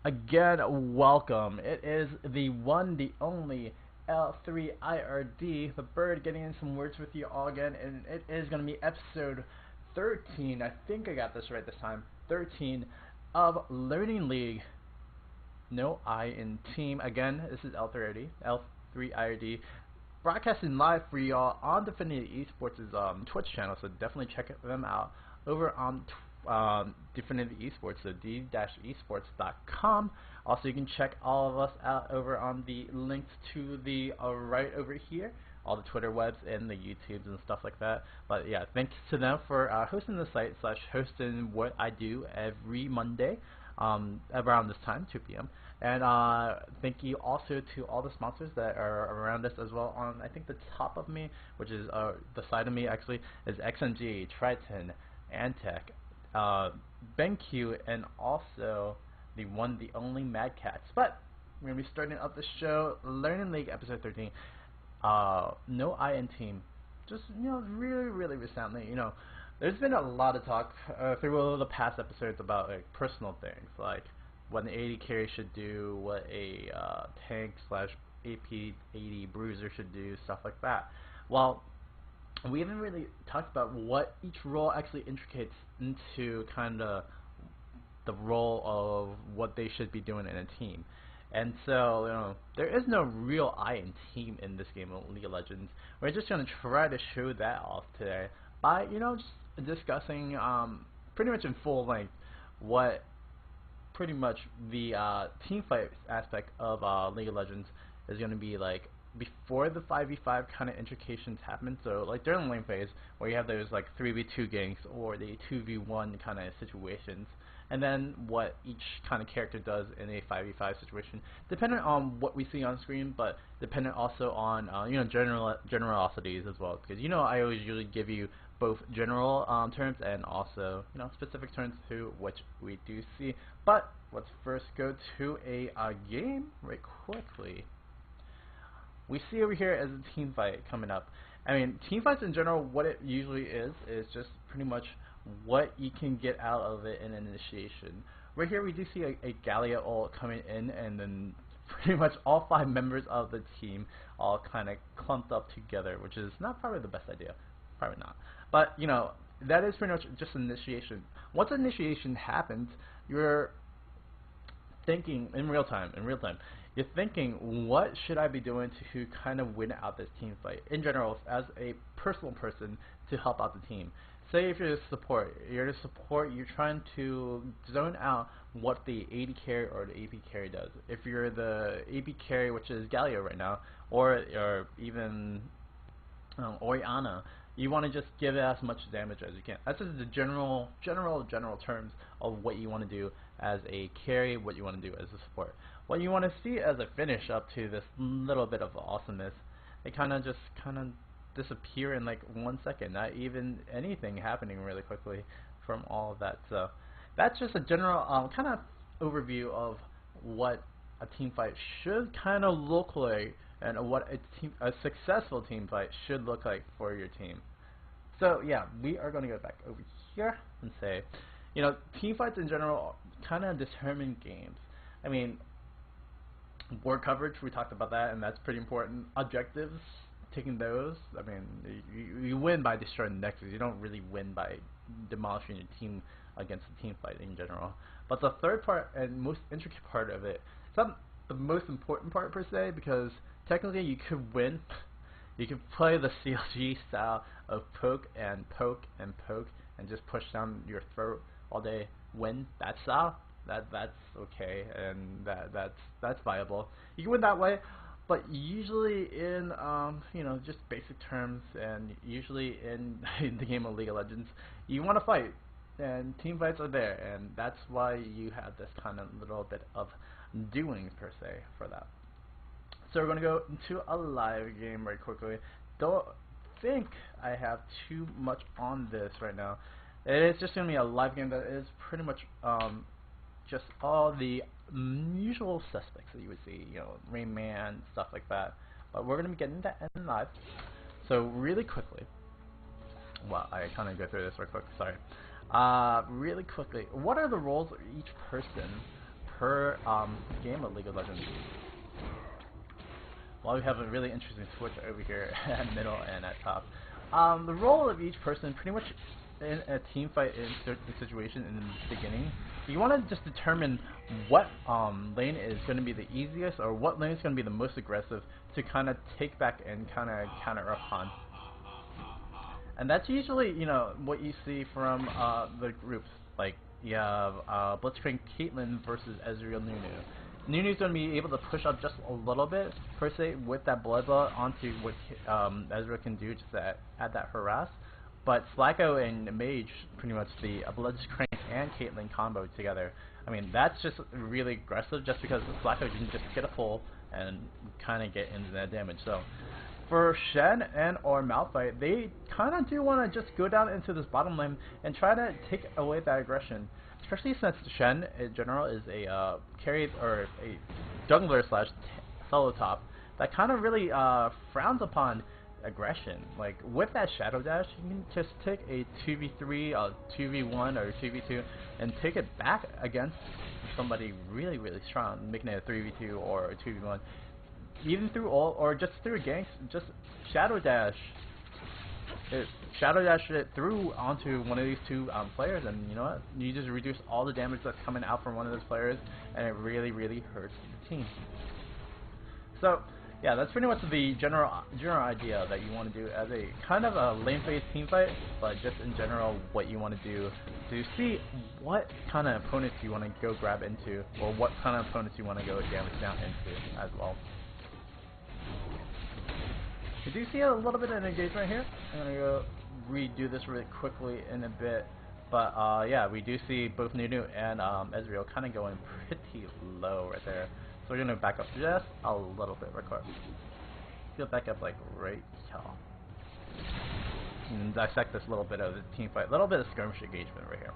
Again, welcome. It is the one, the only L3IRD, the bird, getting in some words with you all again, and it is going to be episode 13. I think I got this right this time. 13 of Learning League. No I in team. Again, this is L3IRD, broadcasting live for y'all on Definitive Esports' Twitch channel, so definitely check them out over on Definitive Esports, so d-esports.com. Also, you can check all of us out over on the links to the right over here, all the Twitter webs and the YouTubes and stuff like that. But yeah, thanks to them for hosting the site / hosting what I do every Monday around this time, 2 p.m. And thank you also to all the sponsors that are around us as well. On I think the top of me, which is the side of me actually, is XMG, Triton, Antec, BenQ, and also the one, the only Mad Cats. But we're gonna be starting up the show, Learning League episode 13. No I in team. Just really recently, there's been a lot of talk through the past episodes about like personal things, like what an 80 carry should do, what a tank / AP 80 bruiser should do, stuff like that. Well, we haven't really talked about what each role actually intricates into kind of the role of what they should be doing in a team. And so, there is no real I in team in this game of League of Legends. We're just going to try to show that off today by, just discussing pretty much in full length what pretty much the team fight aspect of League of Legends is going to be like before the 5v5 kind of intrications happen. So like during the lane phase where you have those like 3v2 ganks or the 2v1 kind of situations, and then what each kind of character does in a 5v5 situation, dependent on what we see on screen, but dependent also on generosities as well, because I always usually give you both general terms and also specific terms to which we do see. But let's first go to a game right quickly. We see over here as a team fight coming up. I mean, team fights in general, what it usually is just pretty much what you can get out of it in an initiation. Right here we do see a Gallia ult coming in, and then pretty much all 5 members of the team all kind of clumped up together, which is not probably the best idea. Probably not. But, that is pretty much just initiation. Once initiation happens, you're thinking in real time. You're thinking, what should I be doing to kind of win out this team fight? In general, as a personal person to help out the team. Say if you're a support, you're trying to zone out what the AD carry or the AP carry does. If you're the AP carry, which is Galio right now, or even Oriana, you want to just give it as much damage as you can. That's just the general terms of what you want to do as a carry, what you want to do as a support. What you want to see as a finish up to this little bit of awesomeness, it kind of disappear in like 1 second, not even anything happening really quickly from all of that. So that's just a general kind of overview of what a team fight should kind of look like, and what a successful team fight should look like for your team. So yeah, we are going to go back over here and say, team fights in general kind of determine games. I mean, board coverage, we talked about that, and that's pretty important. Objectives, taking those, I mean, you win by destroying the nexus. You don't really win by demolishing your team against a team fight in general. But the third part and most intricate part of it, it's not the most important part per se, because technically you could win. You could play the CLG style of poke and poke and poke and just push down your throat all day. Win that style. That's okay, and that's viable. You can win that way, but usually in just basic terms, and usually in the game of League of Legends, you want to fight, and team fights are there, and that's why you have this kind of little bit of doing per se for that. So we're gonna go into a live game right quickly. Don't think I have too much on this right now. It is just gonna be a live game that is pretty much just all the usual suspects that you would see, Rain Man, stuff like that. But we're gonna be getting that in live. So really quickly, well, I kind of go through this real quick. Sorry. Really quickly, what are the roles of each person per game of League of Legends. While we have a really interesting switch over here at middle and at top. The role of each person pretty much in a team fight in certain situation in the beginning, you want to just determine what lane is going to be the easiest or what lane is going to be the most aggressive to kind of take back and kind of counter upon. And that's usually, you know, what you see from the groups. Like you have Blitzcrank Caitlyn versus Ezreal Nunu. Nunu's going to be able to push up just a little bit, per se, with that Bloodbath onto what Ezreal can do, just to add that harass. But Slacko and Mage, pretty much the Blitzcrank and Caitlyn combo together, I mean, that's just really aggressive just because Slacko can just get a pull and kind of get into that damage. So for Shen and or Malphite, they kind of do want to just go down into this bottom lane and try to take away that aggression. Especially since Shen in general is a carry or a jungler slash solo top that kind of really frowns upon aggression. Like with that Shadow Dash, you can just take a 2v3, a 2v1, or 2v2 and take it back against somebody really, really strong, making it a 3v2 or a 2v1. Even through all, or just through ganks, just Shadow Dash it through onto one of these two players, and you know what? You just reduce all the damage that's coming out from one of those players, and it really, really hurts the team. So, yeah, that's pretty much the general idea that you want to do as a kind of a lane-based team fight, but just in general what you want to do to see what kind of opponents you want to go grab into, or what kind of opponents you want to go damage down into as well. We do see a little bit of engagement here. I'm going to go redo this really quickly in a bit. But yeah, we do see both Nunu and Ezreal kind of going pretty low right there. So we're going to back up just a little bit real quick. Go back up like right here. And dissect this little bit of the team fight. A little bit of skirmish engagement right here.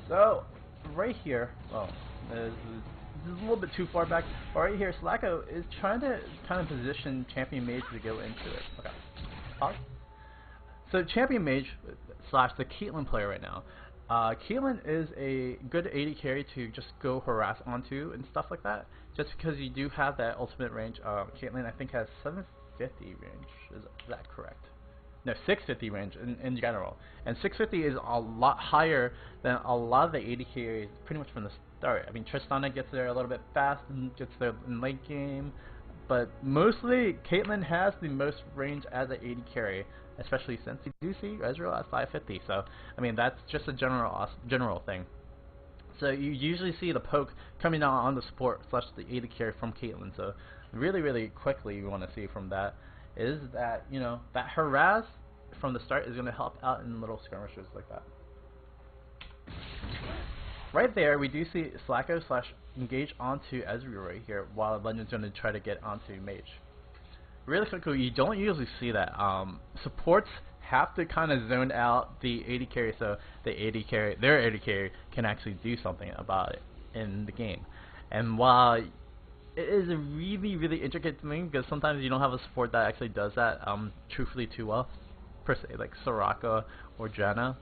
So, right here, this is a little bit too far back. Right here, Slacko is trying to kind of position Champion Mage to go into it. Okay. Pause. So Champion Mage slash the Caitlyn player right now. Caitlyn is a good AD carry to just go harass onto and stuff like that. Just because you do have that ultimate range. Caitlyn I think has 750 range. Is that correct? No, 650 range in general. And 650 is a lot higher than a lot of the AD carries pretty much from the start. I mean, Tristana gets there a little bit fast and gets there in late game, but mostly Caitlyn has the most range as an AD carry, especially since you do see Ezreal at 550. So, I mean, that's just a general thing. So you usually see the poke coming out on the support slash the AD carry from Caitlyn. So really, really quickly, you want to see from that is that, you know, that harass from the start is going to help out in little skirmishes like that. Right there, we do see Slacko slash engage onto Ezreal right here, while Legend's going to try to get onto Mage. Really quickly, you don't usually see that. Supports have to kind of zone out the AD carry, so the AD carry, their AD carry, can actually do something about it in the game. And while it is a really, really intricate thing, because sometimes you don't have a support that actually does that truthfully too well, per se, like Soraka or Janna,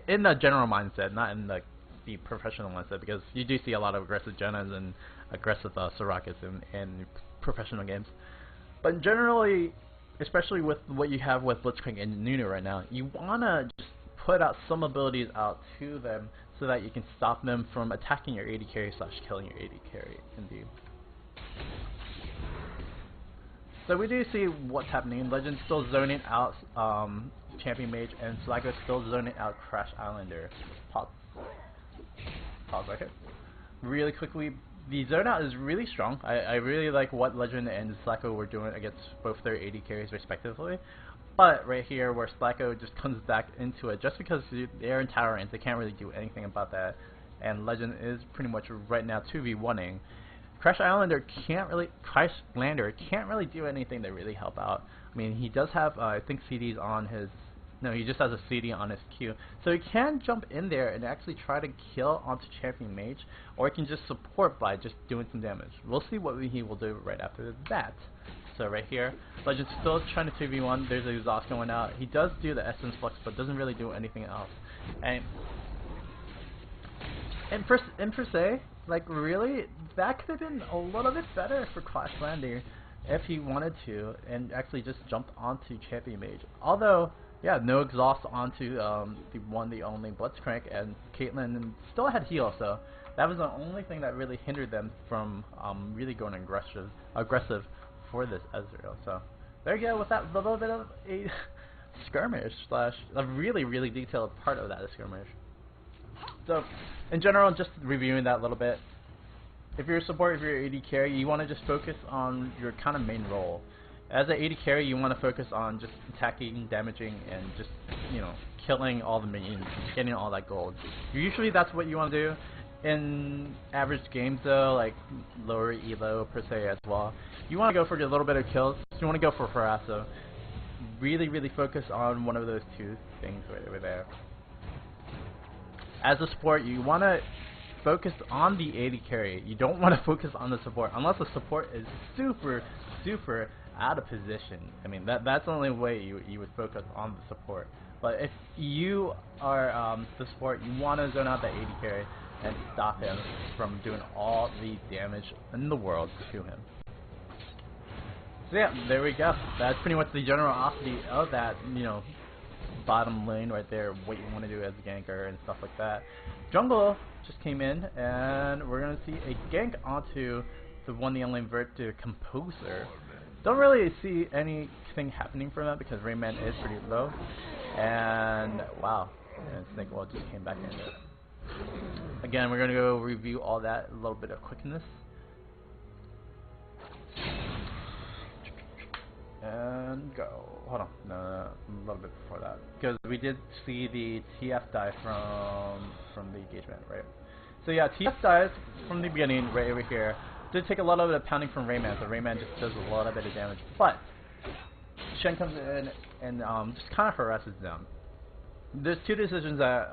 in the general mindset, not in the professional mindset, because you do see a lot of aggressive Jannas and aggressive Sorakas in professional games. But generally, especially with what you have with Blitzcrank and Nunu right now, you want to just put out some abilities out to them so that you can stop them from attacking your AD carry slash killing your AD carry, indeed. So we do see what's happening. Legend's still zoning out Champion Mage, and Slacko's still zoning out Crash Islander. Pause right here. Really quickly, the zone out is really strong. I really like what Legend and Slacko were doing against both their AD carries respectively. But right here, where Slacko just comes back into it, just because they're in tower and they can't really do anything about that, and Legend is pretty much right now 2v1ing. Crash Islander can't really do anything to really help out. I mean, he does have I think CDs on his. No, he just has a CD on his Q. So he can jump in there and actually try to kill onto Champion Mage, or he can just support by just doing some damage. We'll see what he will do right after that. So right here, Legend's still trying to 2v1. There's an exhaust going out. He does do the Essence Flux, but doesn't really do anything else. And and per se, like really, that could have been a little bit better for Clash Lander if he wanted to, and actually just jumped onto Champion Mage. Although, yeah, no exhaust onto the one, the only Blitzcrank, and Caitlyn still had heal, so that was the only thing that really hindered them from really going aggressive for this Ezreal. So there you go with that little bit of a skirmish slash a really detailed part of that skirmish. So in general, just reviewing that a little bit. If you're a support, if you're an AD carry, you want to just focus on your kind of main role. As an AD carry, you want to focus on just attacking, damaging, and just, you know, killing all the minions, getting all that gold. Usually that's what you want to do. In average games though, like lower elo per se as well, you want to go for a little bit of kills. You want to go for harass, so really focus on one of those two things right over there. As a support, you want to focus on the AD carry. You don't want to focus on the support unless the support is super out of position. I mean, that's the only way you would focus on the support. But if you are the support, you want to zone out the AD carry and stop him from doing all the damage in the world to him. So yeah, there we go. That's pretty much the generosity of that, you know, bottom lane right there, what you want to do as a ganker and stuff like that. Jungle just came in, and we're going to see a gank onto the one, the only Verta Composer. Don't really see anything happening from that because Rayman is pretty low. And wow, and Snake Wall just came back into it. Again, we're going to go review all that, a little bit of quickness. And go. Hold on, no, a little bit before that, because we did see the TF die from the engagement, right? So yeah, TF dies from the beginning right over here. Did take a lot of pounding from Rayman, so Rayman just does a lot bit of damage. But Shen comes in and just kind of harasses them. There's two decisions that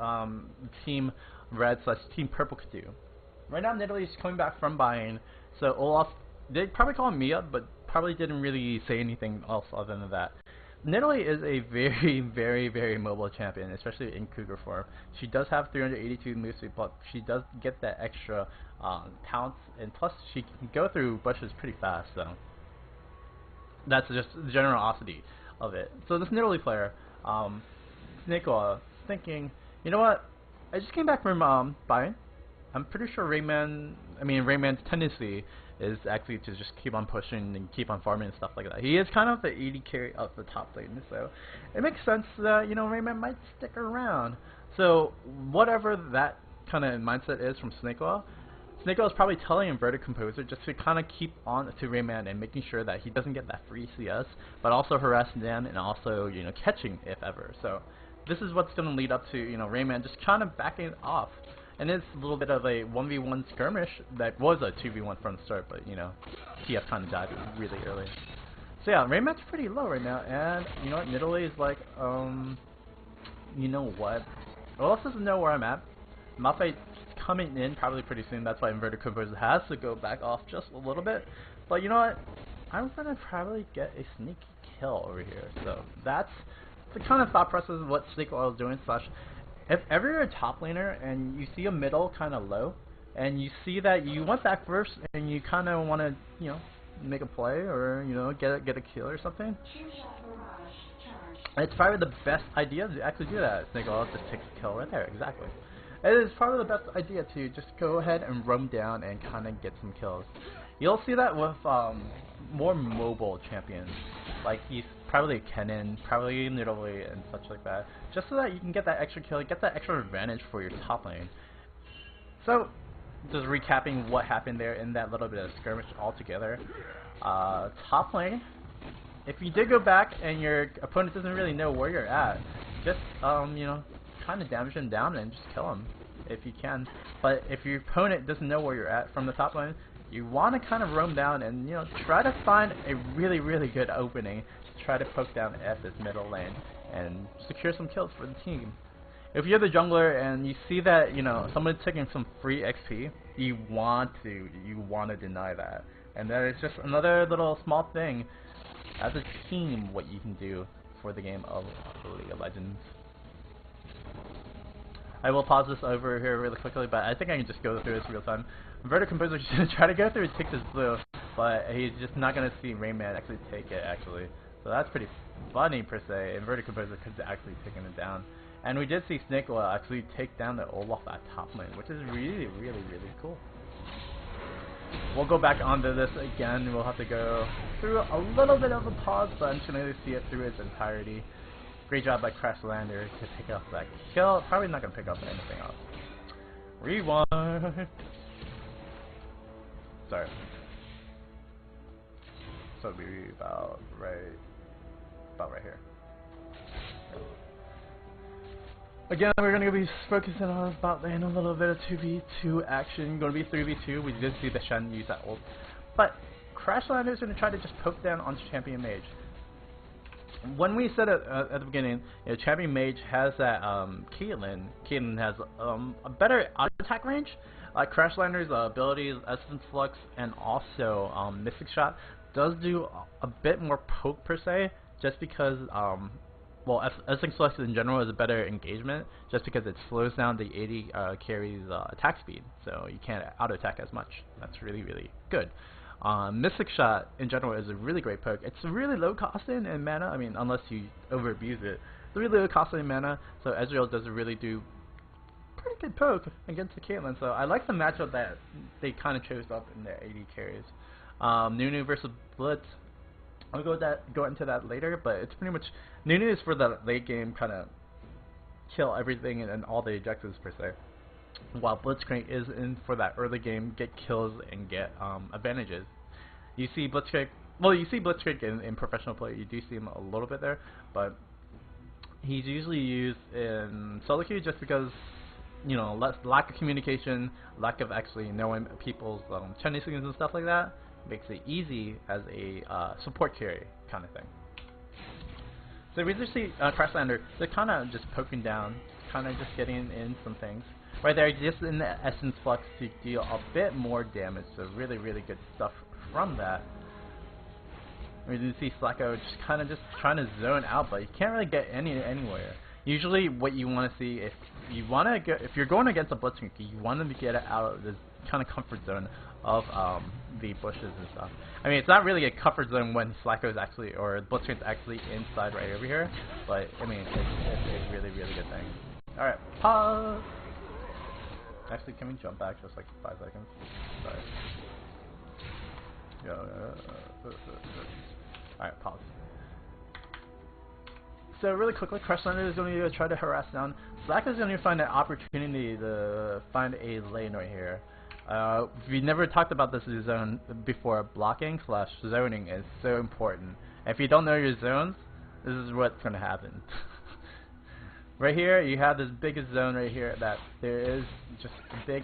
Team Red slash Team Purple could do. Right now, Nidalee's coming back from buying, so Olaf, they'd probably call me up, but probably didn't really say anything else other than that. Nidalee is a very mobile champion, especially in Cougar form. She does have 382 move speed, but she does get that extra pounce, and plus she can go through bushes pretty fast, so that's just the generosity of it. So this Nidalee player, Snake thinking, you know what, I just came back from buying. I'm pretty sure Rayman's tendency is actually to just keep on pushing and keep on farming and stuff like that. He is kind of the AD carry of the top lane, so it makes sense that, you know, Rayman might stick around. So whatever that kind of mindset is from Snake is probably telling Verta Composer just to kind of keep on to Rayman and making sure that he doesn't get that free CS, but also harassing them and also, you know, catching if ever. So this is what's going to lead up to, you know, Rayman just kind of backing off. And it's a little bit of a 1v1 skirmish that was a 2v1 from the start, but, you know, TF kind of died really early. So yeah, Rayman's pretty low right now, and, you know what, Nidalee is like, you know what, Olaf doesn't know where I'm at. Malphite's coming in probably pretty soon, that's why Inverted Composer has to go back off just a little bit. But you know what, I'm gonna probably get a sneaky kill over here, so that's the kind of thought process of what Snake Oil is doing, slash, if ever you're a top laner and you see a middle kind of low, and you see that you want that first, and you kind of want to, you know, make a play or, you know, get a kill or something, it's probably the best idea to actually do that. Snake Oil just takes a kill right there, exactly. It is probably the best idea to just go ahead and roam down and kind of get some kills. You'll see that with more mobile champions, like he's probably Kennen, probably Nidalee and such like that, just so that you can get that extra kill, get that extra advantage for your top lane. So, just recapping what happened there in that little bit of skirmish altogether. Top lane, if you did go back and your opponent doesn't really know where you're at, just you know, kind of damage him down and just kill him if you can. But if your opponent doesn't know where you're at from the top lane, you want to kind of roam down and, you know, try to find a really good opening to try to poke down at this middle lane and secure some kills for the team. If you're the jungler and you see that, you know, someone's taking some free XP, you want to deny that. And that is just another little small thing as a team what you can do for the game of League of Legends. I will pause this over here really quickly, but I think I can just go through this real time. Inverted Composer is going to try to go through and take this blue, but he's just not going to see Rayman actually take it, actually. So that's pretty funny, per se. Inverted Composer could actually taken it down. And we did see Snake Oil actually take down the Olaf at top lane, which is really, really, really cool. We'll go back onto this again. We'll have to go through a little bit of a pause, but I'm just going to see it through its entirety. Great job by Crashlander to pick up that kill. Probably not going to pick up anything else. Rewind. Sorry. So it'll be about right here. Again, we're going to be focusing on bot lane, a little bit of 2v2 action. Going to be 3v2. We did see the Shen use that ult. But Crashlander is going to try to just poke down onto Champion Mage. When we said it at the beginning, you know, Champion Mage has that Caitlyn. Caitlyn has a better auto attack range. Crashlander's abilities, Essence Flux, and also Mystic Shot does do a bit more poke per se, just because well, Essence Flux in general is a better engagement, just because it slows down the AD carry's attack speed, so you can't auto attack as much. That's really, really good. Mystic Shot in general is a really great poke. It's really low cost in mana. I mean, unless you over abuse it. It's really low cost in mana, so Ezreal does really do pretty good poke against the Caitlyn. So I like the matchup that they kind of chose up in their AD carries. Nunu versus Blitz. I'll go into that later, but it's pretty much Nunu is for the late game kind of kill everything and all the objectives per se, while Blitzcrank is in for that early game, get kills and get advantages. You see Blitzcrank, well, you see Blitzcrank in professional play. You do see him a little bit there, but he's usually used in solo queue just because, you know, lack of communication, lack of actually knowing people's Chinese skins and stuff like that makes it easy as a support carry kind of thing. So we just see Crashlander, they're kind of just poking down, kind of just getting in some things. Right there, just in the Essence Flux to deal a bit more damage, so really, really good stuff from that. We do see Slacko just kind of just trying to zone out, but you can't really get anywhere. Usually, what you want to see, if you're going against a Blitzcrank, you want them to get it out of this kind of comfort zone of the bushes and stuff. I mean, it's not really a comfort zone when Slacko is actually, or Blitzcrank's actually inside right over here, but I mean, it's a really, really good thing. All right, pause. Actually, can we jump back just like 5 seconds? Sorry. Alright, pause. So really quickly, Crashlander is going to try to harass down. Slack is going to find an opportunity to find a lane right here. We never talked about this zone before. Blocking / zoning is so important. If you don't know your zones, this is what's going to happen. Right here, you have this biggest zone right here that there is just a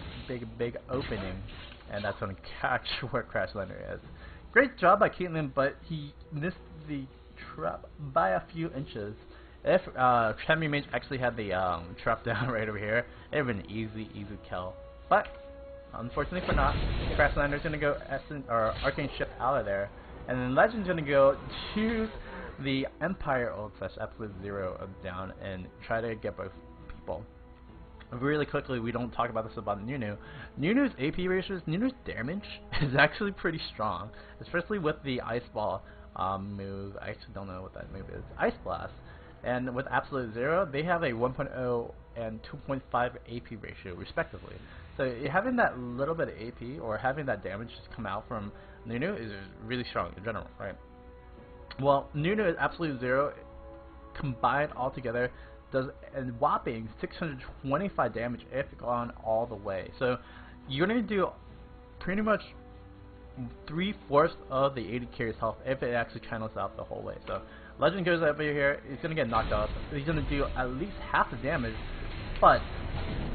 big opening, and that's going to catch where Crashlander is. Great job by Caitlyn, but he missed the trap by a few inches. If Champion Mage actually had the trap down right over here, it would have been an easy kill. But unfortunately for not, Crashlander's going to go Arcane Shift out of there, and then Legend's going to go choose the Empire ult / Absolute Zero down and try to get both people. Really quickly, we don't talk about this about Nunu. Nunu's AP ratios, Nunu's damage is actually pretty strong, especially with the Ice Ball move. I actually don't know what that move is. Ice Blast. And with Absolute Zero, they have a 1.0 and 2.5 AP ratio respectively. So having that little bit of AP or having that damage just come out from Nunu is really strong in general, right? Well, Nunu is Absolute Zero combined all together does a whopping 625 damage if gone all the way. So you're going to do pretty much 3/4 of the AD carry's health if it actually channels out the whole way. So Legend goes over here, he's going to get knocked off. He's going to do at least half the damage, but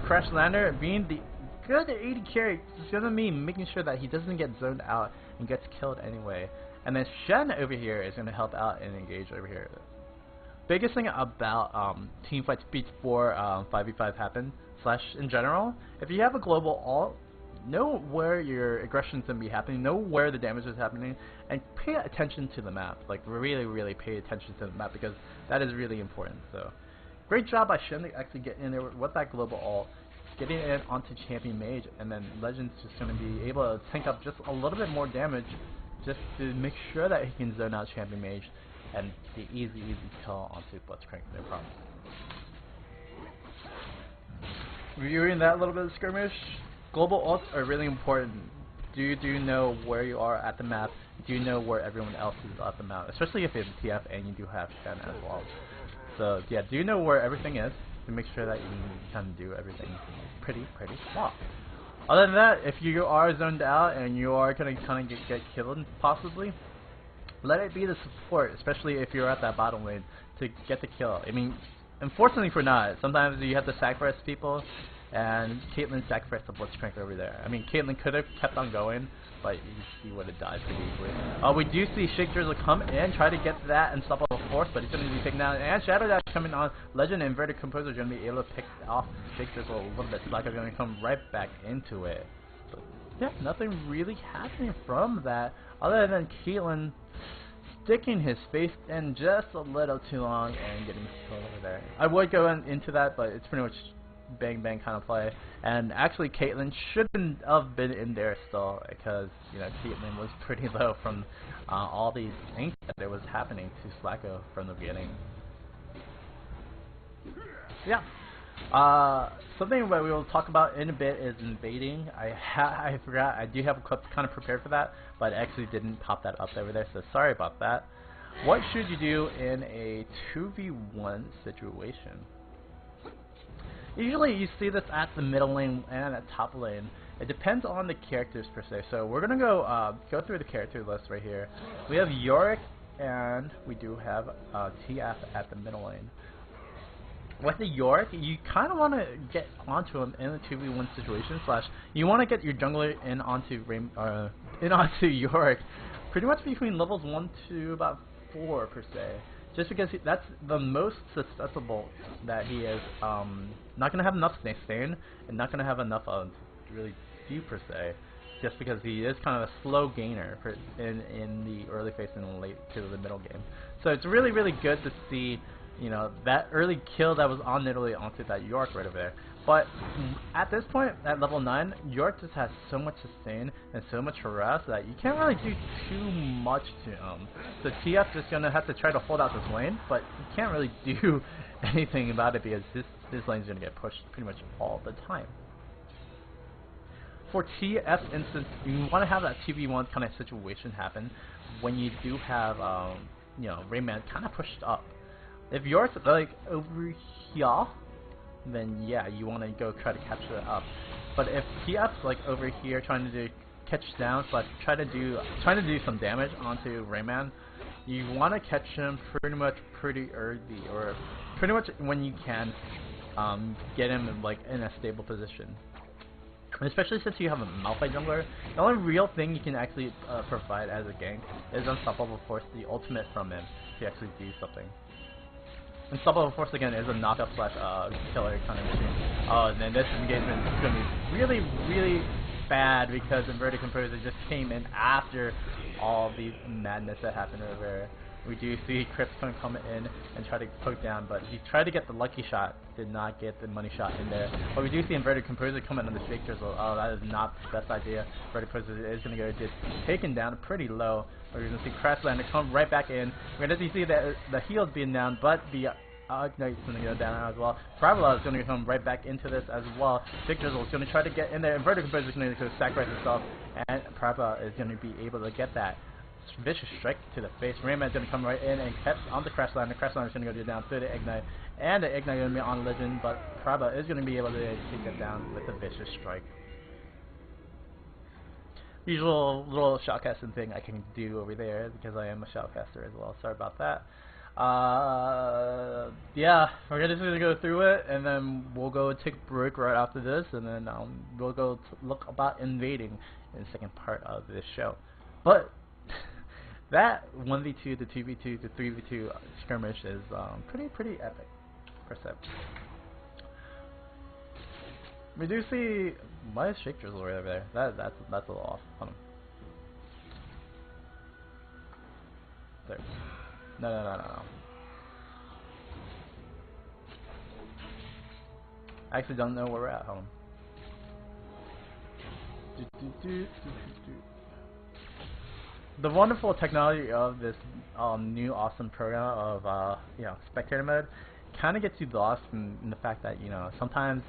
Crashlander, being the good AD carry, is going to mean making sure that he doesn't get zoned out and gets killed anyway. And then Shen over here is going to help out and engage over here. Biggest thing about teamfights before 5v5 happen / in general, if you have a global ult, know where your aggression is going to be happening, know where the damage is happening, and pay attention to the map. Like really pay attention to the map, because that is really important. So Great job by Shin to actually get in there with that global ult, getting it onto Champion Mage, and then Legend's just going to be able to tank up just a little bit more damage just to make sure that he can zone out Champion Mage and the easy kill onto Blitzcrank, no problem. Reviewing that little bit of skirmish, global ults are really important. Do you know where you are at the map? Do you know where everyone else is at the map? Especially if it's TF and you do have Shen as well. So yeah, do you know where everything is to make sure that you can do everything pretty well. Other than that, if you are zoned out and you are gonna kind of get killed possibly, let it be the support, especially if you're at that bottom lane, to get the kill. I mean, unfortunately for not, sometimes you have to sacrifice people, and Caitlyn sacrificed the Blitzcrank over there. I mean, Caitlyn could have kept on going, but he would have died pretty easily. We do see Shake Drizzle come in, try to get that unstoppable force, but he's going to be taken down. And Shadow Dash coming on. Legend and Inverted Composer are going to be able to pick off Shake Drizzle a little bit. Slack is going to come right back into it. But yeah, nothing really happening from that, other than Caitlyn sticking his face in just a little too long and getting killed over there. I would go into that, but it's pretty much bang bang kind of play, and actually Caitlyn shouldn't have been in there still, because you know Caitlyn was pretty low from all these things that was happening to Slacko from the beginning. Yeah, something that we will talk about in a bit is invading. I forgot, I do have a clip kind of prepared for that, but I actually didn't pop that up over there, so sorry about that. What should you do in a 2v1 situation? Usually you see this at the middle lane and at top lane. It depends on the characters per se. So we're gonna go through the character list right here. We have Yorick and we do have TF at the middle lane. With the Yorick, you kind of want to get onto him in a 2v1 situation. You want to get your jungler in onto Yorick, pretty much between levels 1 to about 4 per se. Just because that's the most susceptible that he is. Not going to have enough sustain and not going to have enough really few per se. Just because he is kind of a slow gainer in the early phase and late to the middle game. So it's really good to see, you know, that early kill that was on literally onto that York right over there. But at this point, at level 9, York just has so much sustain and so much harass that you can't really do too much to him. So TF just gonna have to try to hold out this lane, but you can't really do anything about it because this lane's gonna get pushed pretty much all the time. For TF instance, you want to have that 2v1 kind of situation happen when you do have, you know, Rayman kind of pushed up. If York's like over here, then yeah, you want to go try to capture it up. But if TF's like over here trying to catch down, trying to do some damage onto Rayman, you want to catch him pretty early, or pretty much when you can get him in a stable position. Especially since you have a Malphite jungler, the only real thing you can actually provide as a gank is Unstoppable Force, the ultimate from him, to actually do something. Unstoppable Force again is a knockup slash killer kind of machine. Oh, and then this engagement is going to be really bad because Inverted Composer just came in after all the madness that happened over there. We do see Crips going to come in and try to poke down, but he tried to get the lucky shot, did not get the money shot in there. But we do see Inverted Composer coming on the Shake Drizzle. Oh, that is not the best idea. Inverted Composer is going to get taken down pretty low. We're going to see Crashlander come right back in. We're going to see that the heal's being down, but the Ignite's going to go down as well. Parabola is going to come right back into this as well. Shake Drizzle is going to try to get in there. Inverted Composer is going to sacrifice himself, and Parabola is going to be able to get that vicious strike to the face. Rayman's going to come right in and catch on the Crashlander. Crashlander is going to go down through the Ignite, and the Ignite is going to be on Legend, but Parabola is going to be able to take it down with the vicious strike. Usual little shoutcasting thing I can do over there because I am a shoutcaster as well. Sorry about that. Yeah, we're just going to go through it, and then we'll go take a break right after this, and then we'll go look about invading in the second part of this show. But that 1v2 to 2v2 to 3v2 skirmish is pretty epic, per se. We do see, why is Shake Drizzle right over there? That's a little off. Hold on. There. No. I actually don't know where we're at home. The wonderful technology of this new awesome program of spectator mode kind of gets you lost in the fact that sometimes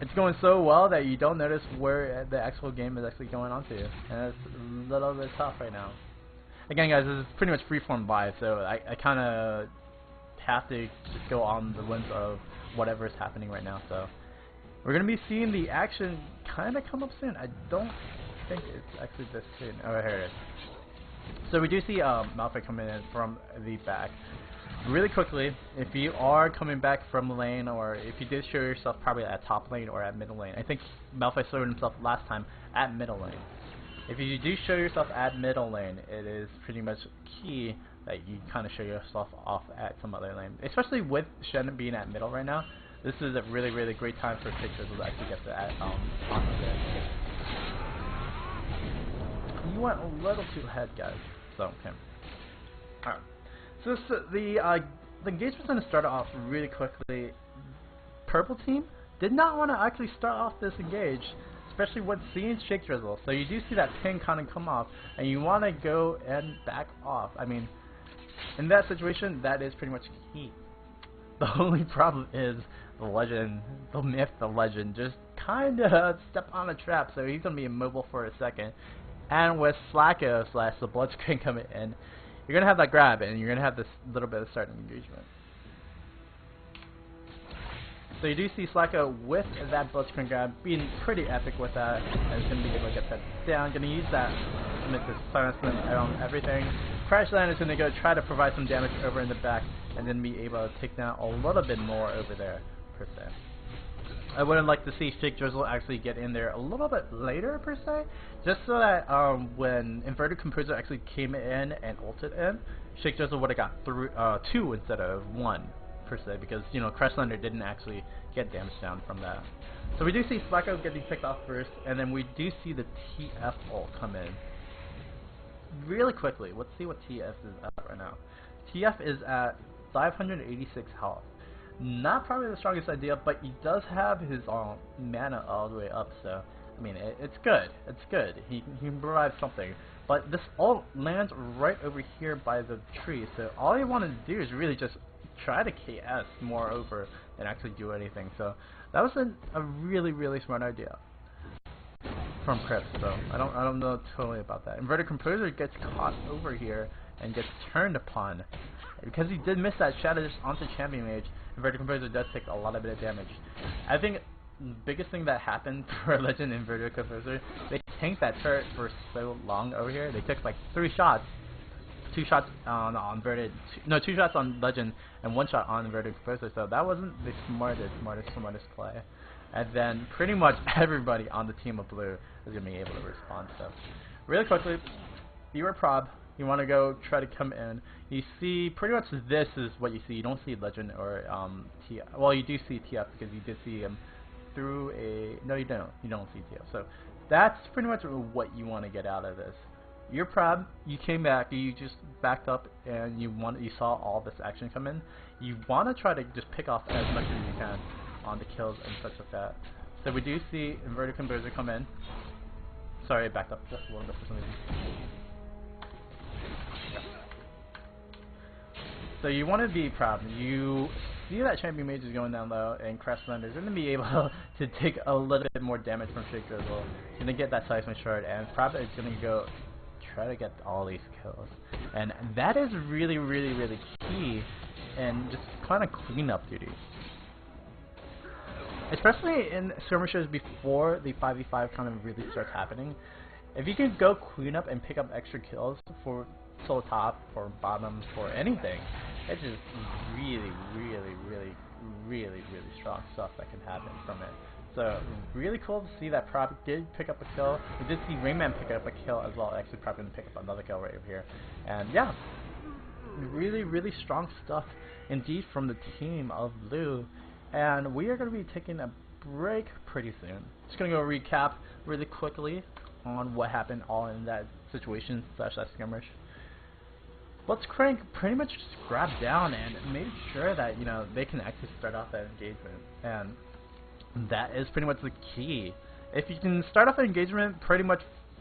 it's going so well that you don't notice where the actual game is actually going on to, and it's a little bit tough right now. Again, guys, this is pretty much freeform live, so I kind of have to just go on the limbs of whatever is happening right now. So we're gonna be seeing the action kind of come up soon. I don't think it's actually this soon. Oh, here it is. So we do see Malphite coming in from the back. Really quickly, if you are coming back from lane, or if you did show yourself probably at top lane or at middle lane, I think Malphite showed himself last time at middle lane. If you do show yourself at middle lane, it is pretty much key that you kind of show yourself off at some other lane. Especially with Shen being at middle right now, this is a really, really great time for Pictures to actually get the on there. You went a little too ahead, guys. So, okay. Alright. So the engagement's going to start off really quickly. Purple team did not want to actually start off this engage, especially when seeing Shake Drizzle. So you do see that ping kind of come off, and you want to go and back off. I mean, in that situation, that is pretty much key. The only problem is the legend, the myth, the legend, just kind of stepped on a trap, so he's going to be immobile for a second. And with Slacko / the Bloodscreen coming in, you're going to have that grab, and you're going to have this little bit of starting engagement. So you do see Slacko with that Bloodscreen grab being pretty epic with that, and he's going to be able to get that down. Going to use that to make this silence on everything. Crashland is going to go try to provide some damage over in the back, and then be able to take down a little bit more over there, per se. I would have liked to see Shake Drizzle actually get in there a little bit later, per se, just so that when Inverted Composer actually came in and ulted in, Shake Drizzle would have got 2 instead of 1, per se, because, Crashslander didn't actually get damage down from that. So we do see Slacko getting picked off first, and then we do see the TF ult come in. Really quickly, let's see what TF is at right now. TF is at 586 health. Not probably the strongest idea, but he does have his mana all the way up, so I mean it's good. It's good. He can provide something. But this ult lands right over here by the tree, so all he wanted to do is really just try to KS more over than actually do anything. So that was a really, really smart idea from Crips. So I don't know totally about that. Inverted Composer gets caught over here and gets turned upon. Because he did miss that shadow onto Champion Mage, Inverted Composer does take a lot of bit of damage. I think the biggest thing that happened for Legend Inverted Composer, they tanked that turret for so long over here. They took like 3 shots. 2 shots on Inverted, no, 2 shots on Legend and 1 shot on Inverted Composer, so that wasn't the smartest play. And then pretty much everybody on the team of blue is going to be able to respond. So really quickly, you are prob. You want to go try to come in. You see pretty much this is what you see. You don't see Legend or TF. Well, you do see TF because you did see him through a. No, you don't. You don't see TF. So that's pretty much what you want to get out of this. You're proud. You came back. You just backed up and you saw all this action come in. You want to try to just pick off as much as you can on the kills and such like that. So we do see Inverted Composer come in. Sorry, I backed up just a little bit for some reason. So you want to be proud. You see that Champion Mage is going down low, and Crashslander is going to be able to take a little bit more damage from Shake Drizzle. He's going to get that Seismic Shard, and Prob is going to go try to get all these kills. And that is really, really, really key, and just kind of cleanup duty. Especially in skirmishes before the 5v5 kind of really starts happening. If you can go clean up and pick up extra kills for solo top, for bottom, for anything, it's just really, really, really, really, really strong stuff that can happen from it. So really cool to see that Prop did pick up a kill. We did see Rayman pick up a kill as well. Actually, Prop didn't pick up another kill right over here. And yeah, really, really strong stuff indeed from the team of Blue. And we are going to be taking a break pretty soon. Just going to go recap really quickly on what happened all in that situation / that skirmish. Blitzcrank pretty much just grabbed down and made sure that they can actually start off that engagement. And that is pretty much the key. If you can start off an engagement pretty much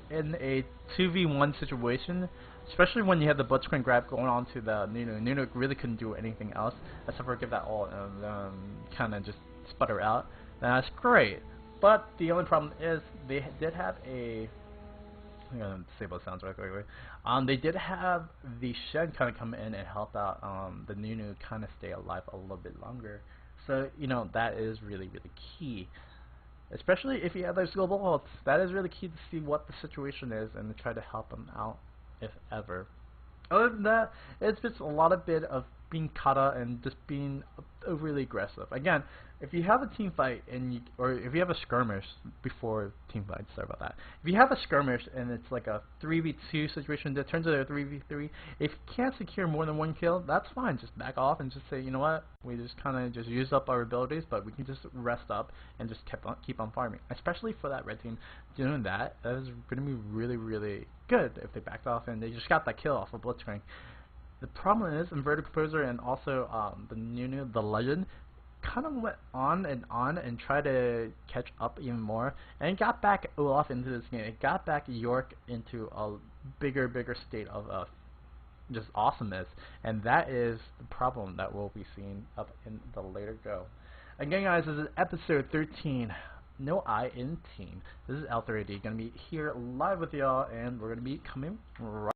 in a 2v1 situation, especially when you have the Blitzcrank grab going on to the Nunu. Nunu really couldn't do anything else except for give that ult and kind of just sputter out. That's great. But the only problem is they did have a... I'm gonna disable sounds right quickly. They did have the Shen kind of come in and help out the Nunu kind of stay alive a little bit longer. So, you know, that is really, really key. Especially if you have those global ults, that is really key to see what the situation is and to try to help them out, if ever. Other than that, it's just a lot of bit of being kata and just being overly aggressive. Again, if you have a team fight or if you have a skirmish before team fight, sorry about that. If you have a skirmish and it's like a 3v2 situation that turns into a 3v3, if you can't secure more than one kill, that's fine. Just back off and just say, you know what, we just kind of just used up our abilities, but we can just rest up and just keep on farming. Especially for that red team, doing that is going to be really, really good if they backed off and they just got that kill off of Blitzcrank. The problem is, Inverted Composer and also the Nunu, the Legend, kind of went on and tried to catch up even more, and got back Olaf into this game. It got back York into a bigger state of just awesomeness, and that is the problem that we'll be seeing up in the later go. Again, guys, this is episode 13. No I in team. This is L3D, gonna be here live with y'all, and we're gonna be coming right